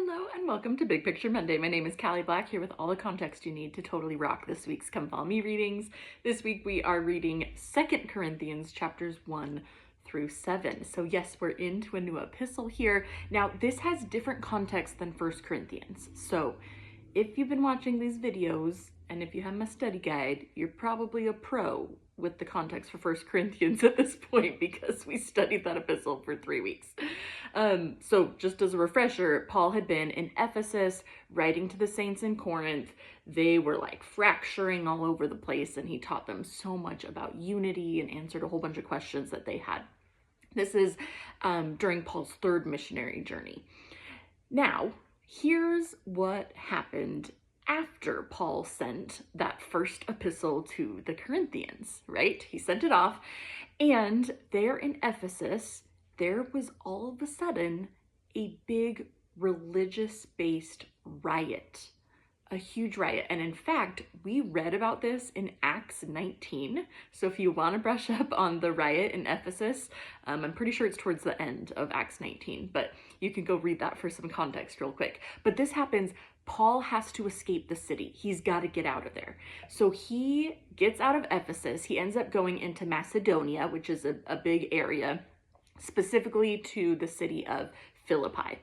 Hello and welcome to Big Picture Monday. My name is Cali Black, here with all the context you need to totally rock this week's Come Follow Me readings. This week we are reading 2 Corinthians chapters 1 through 7. So yes, we're into a new epistle here. Now this has different context than 1 Corinthians. So if you've been watching these videos and if you have my study guide, you're probably a pro with the context for 1 Corinthians at this point because we studied that epistle for 3 weeks. So just as a refresher, Paul had been in Ephesus writing to the saints in Corinth. They were like fracturing all over the place and he taught them so much about unity and answered a whole bunch of questions that they had. This is during Paul's third missionary journey. Now, here's what happened after Paul sent that first epistle to the Corinthians, right? He sent it off, and there in Ephesus, there was all of a sudden a big religious-based riot, a huge riot. And in fact, we read about this in Acts 19. So if you want to brush up on the riot in Ephesus, I'm pretty sure it's towards the end of Acts 19, but you can go read that for some context real quick. But this happens, Paul has to escape the city. He's got to get out of there. So he gets out of Ephesus. He ends up going into Macedonia, which is a big area, specifically to the city of Philippi.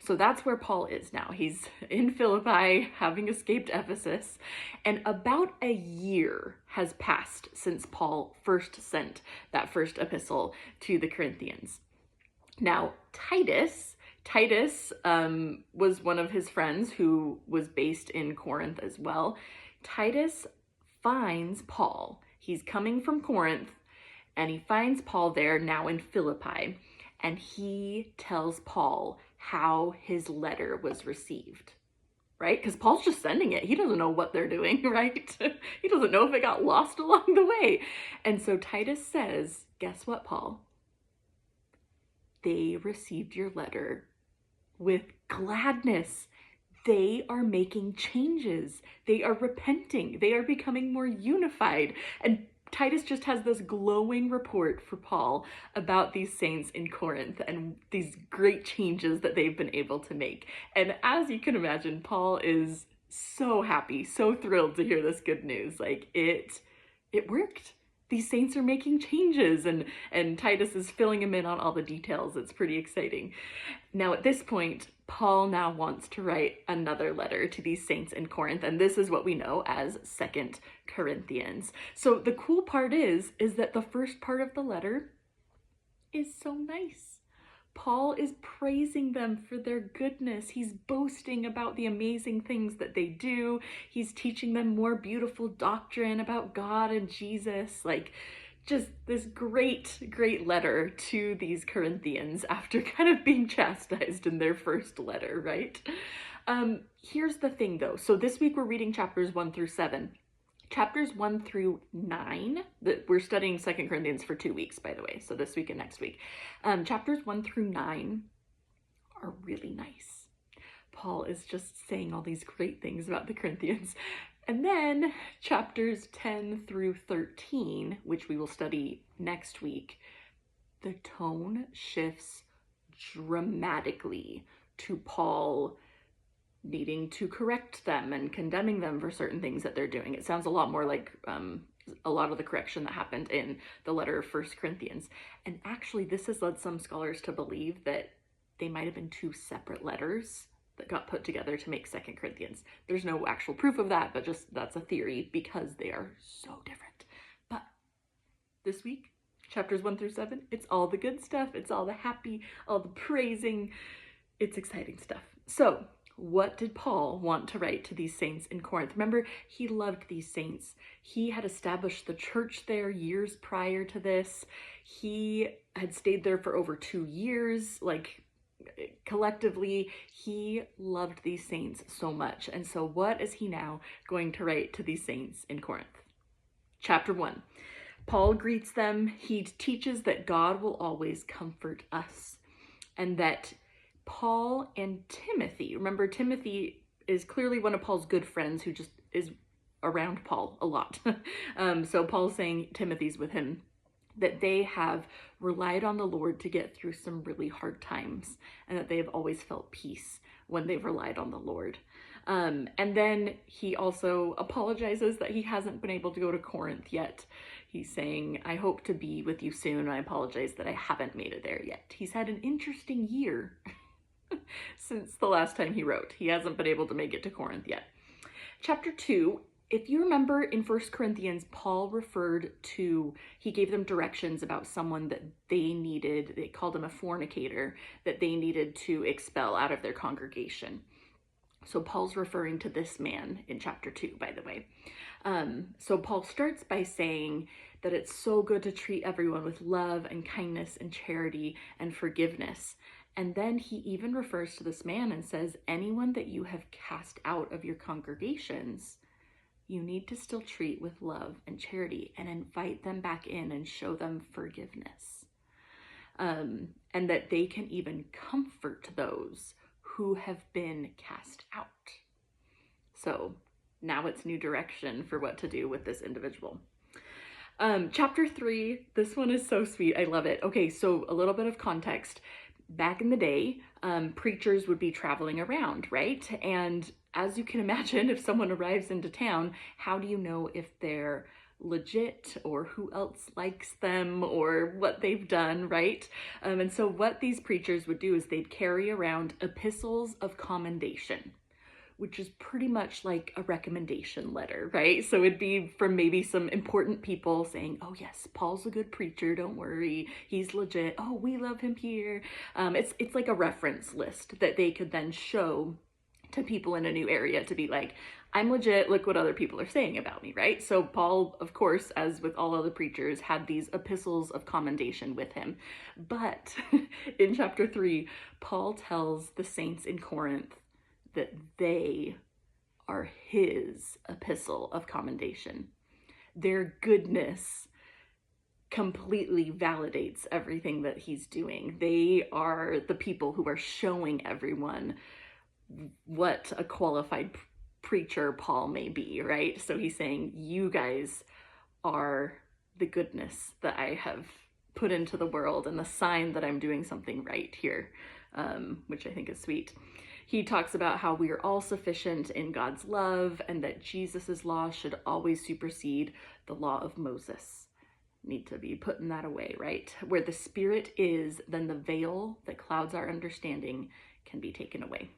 So that's where Paul is now. He's in Philippi, having escaped Ephesus, and about a year has passed since Paul first sent that first epistle to the Corinthians. Now, Titus was one of his friends who was based in Corinth as well. Titus finds Paul. He's coming from Corinth, and he finds Paul there now in Philippi, and he tells Paul how his letter was received, right? Because Paul's just sending it. He doesn't know what they're doing, right? He doesn't know if it got lost along the way. And so Titus says, guess what, Paul? They received your letter with gladness. They are making changes. They are repenting. They are becoming more unified. And Titus just has this glowing report for Paul about these saints in Corinth and these great changes that they've been able to make. And as you can imagine, Paul is so happy, so thrilled to hear this good news. Like it worked. These saints are making changes, and Titus is filling him in on all the details. It's pretty exciting. Now at this point, Paul now wants to write another letter to these saints in Corinth, and this is what we know as 2 Corinthians. So the cool part is that the first part of the letter is so nice. Paul is praising them for their goodness. He's boasting about the amazing things that they do. He's teaching them more beautiful doctrine about God and Jesus. Like, just this great letter to these Corinthians after kind of being chastised in their first letter, right? Here's the thing though. So this week we're reading chapters 1 through 7. Chapters 1 through 9, we're studying 2 Corinthians for 2 weeks, by the way, so this week and next week. Chapters 1 through 9 are really nice. Paul is just saying all these great things about the Corinthians. And then chapters 10 through 13, which we will study next week, the tone shifts dramatically to Paul needing to correct them and condemning them for certain things that they're doing. It sounds a lot more like a lot of the correction that happened in the letter of 1 Corinthians. And actually, this has led some scholars to believe that they might have been 2 separate letters that got put together to make 2 Corinthians. There's no actual proof of that, but just that's a theory because they are so different. But this week, chapters 1 through 7, it's all the good stuff. It's all the happy, all the praising. It's exciting stuff. So, what did Paul want to write to these saints in Corinth? Remember, he loved these saints. He had established the church there years prior to this. He had stayed there for over 2 years. Like, collectively, he loved these saints so much. And so what is he now going to write to these saints in Corinth? Chapter 1. Paul greets them. He teaches that God will always comfort us and that Paul and Timothy, remember Timothy is clearly one of Paul's good friends who just is around Paul a lot. So Paul's saying Timothy's with him, that they have relied on the Lord to get through some really hard times, and that they have always felt peace when they've relied on the Lord. And then he also apologizes that he hasn't been able to go to Corinth yet. He's saying, I hope to be with you soon. I apologize that I haven't made it there yet. He's had an interesting year since the last time he wrote. He hasn't been able to make it to Corinth yet. Chapter 2, if you remember in 1 Corinthians, Paul he gave them directions about someone that they called him a fornicator, that they needed to expel out of their congregation. So Paul's referring to this man in chapter 2, by the way. So Paul starts by saying that it's so good to treat everyone with love and kindness and charity and forgiveness. And then he even refers to this man and says, anyone that you have cast out of your congregations, you need to still treat with love and charity and invite them back in and show them forgiveness. And that they can even comfort those who have been cast out. So now it's new direction for what to do with this individual. Chapter 3, this one is so sweet. I love it. Okay, so a little bit of context. Back in the day, preachers would be traveling around, right? And as you can imagine, if someone arrives into town, how do you know if they're legit or who else likes them or what they've done, right? And so what these preachers would do is they'd carry around epistles of commendation, which is pretty much like a recommendation letter, right? So it'd be from maybe some important people saying, oh yes, Paul's a good preacher, don't worry, he's legit, oh, we love him here. It's like a reference list that they could then show to people in a new area to be like, I'm legit, look what other people are saying about me, right? So Paul, of course, as with all other preachers, had these epistles of commendation with him. But in chapter 3, Paul tells the saints in Corinth that they are his epistle of commendation. Their goodness completely validates everything that he's doing. They are the people who are showing everyone what a qualified preacher Paul may be, right? So he's saying, you guys are the goodness that I have put into the world and the sign that I'm doing something right here, which I think is sweet. He talks about how we are all sufficient in God's love and that Jesus's law should always supersede the law of Moses. Need to be putting that away, right? Where the Spirit is, then the veil that clouds our understanding can be taken away.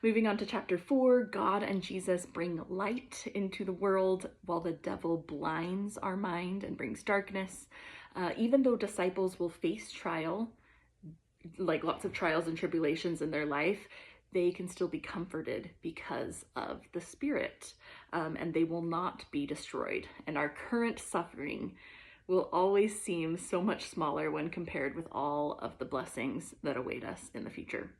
Moving on to chapter 4, God and Jesus bring light into the world while the devil blinds our mind and brings darkness. Even though disciples will face trial, like lots of trials and tribulations in their life, they can still be comforted because of the Spirit, and they will not be destroyed. And our current suffering will always seem so much smaller when compared with all of the blessings that await us in the future.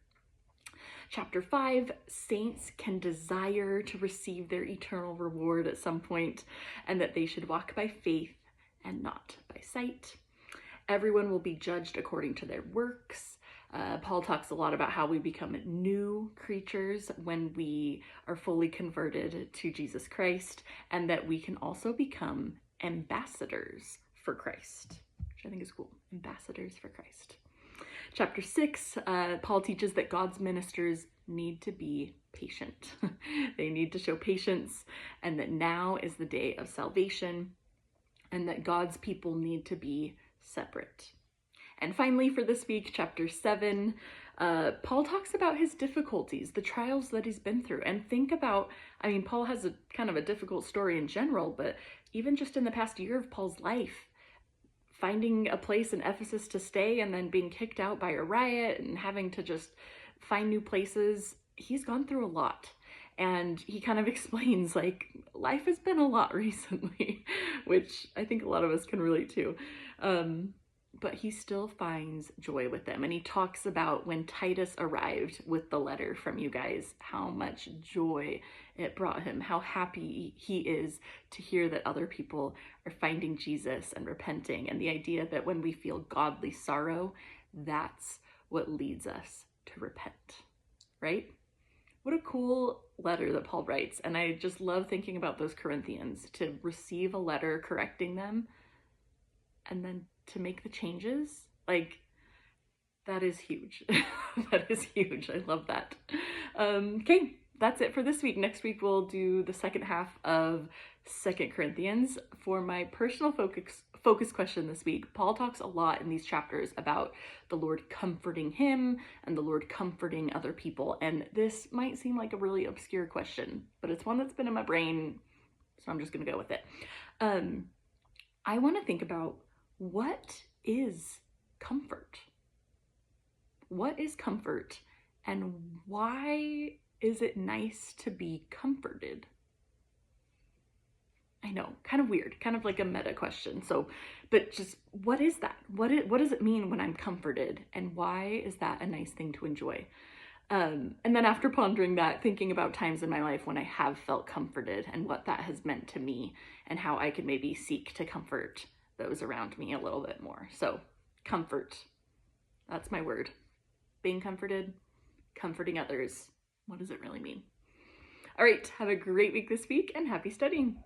Chapter 5, saints can desire to receive their eternal reward at some point, and that they should walk by faith and not by sight. Everyone will be judged according to their works. Paul talks a lot about how we become new creatures when we are fully converted to Jesus Christ, and that we can also become ambassadors for Christ, which I think is cool. Ambassadors for Christ. Chapter 6, Paul teaches that God's ministers need to be patient. They need to show patience, and that now is the day of salvation, and that God's people need to be separate. And finally, for this week, chapter 7, Paul talks about his difficulties, the trials that he's been through. And think about, Paul has a kind of a difficult story in general, but even just in the past year of Paul's life, finding a place in Ephesus to stay and then being kicked out by a riot and having to just find new places, he's gone through a lot. And he kind of explains, like, life has been a lot recently, which I think a lot of us can relate to. But he still finds joy with them. And he talks about when Titus arrived with the letter from you guys, how much joy it brought him, how happy he is to hear that other people are finding Jesus and repenting. And the idea that when we feel godly sorrow, that's what leads us to repent, right? What a cool letter that Paul writes. And I just love thinking about those Corinthians, to receive a letter correcting them and then to make the changes, like, that is huge. That is huge. I love that. Okay, that's it for this week. Next week we'll do the second half of 2 Corinthians. For my personal focus question this week, Paul talks a lot in these chapters about the Lord comforting him and the Lord comforting other people. And this might seem like a really obscure question, but it's one that's been in my brain, so I'm just going to go with it. I want to think about, what is comfort? What is comfort, and why is it nice to be comforted? I know, kind of weird, kind of like a meta question. So, but just, what is that? What does it mean when I'm comforted, and why is that a nice thing to enjoy? And then after pondering that, thinking about times in my life when I have felt comforted and what that has meant to me, and how I could maybe seek to comfort those around me a little bit more. So, comfort, that's my word. Being comforted, comforting others. What does it really mean? All right, have a great week this week, and happy studying.